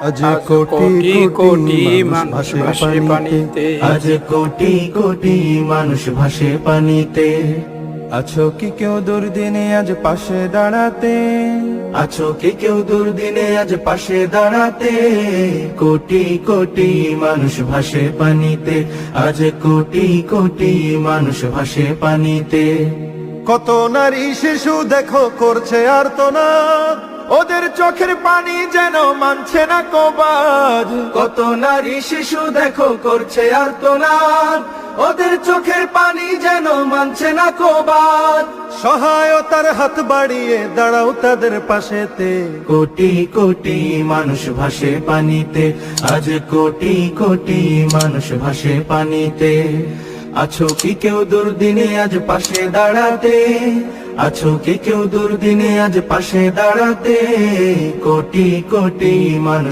আজ কোটি কোটি মানুষ ভাসে পানিতে, আজ কোটি কোটি মানুষ ভাসে পানিতে। আছো কি কেউ দুর্দিনে আজ পাশে দাঁড়াতে, আছো কি কেউ দুর্দিনে আজ পাশে দাঁড়াতে। কোটি কোটি মানুষ ভাসে পানিতে, আজ কোটি কোটি মানুষ ভাসে পানিতে। কত নারী শিশু দেখো করছে আর্তনাদ, ওদের চোখের পানি যেন মানছে না কবাজ। কত নারী শিশু দেখো করছে আর্তনাদ, ওদের চোখের পানি যেন মানছে না কবাদ। সহায়তার হাত বাড়িয়ে দাঁড়াও তাদের পাশেতে, কোটি কোটি মানুষ ভাসে পানিতে, আজ কোটি কোটি মানুষ ভাসে পানিতে। আছো কি কেউ দুর্দিনে আজ পাশে দাঁড়াতে, আছো কি কেউ দুর্দিনে আজ পাশে দাঁড়াতে। কোটি কোটি মানুষ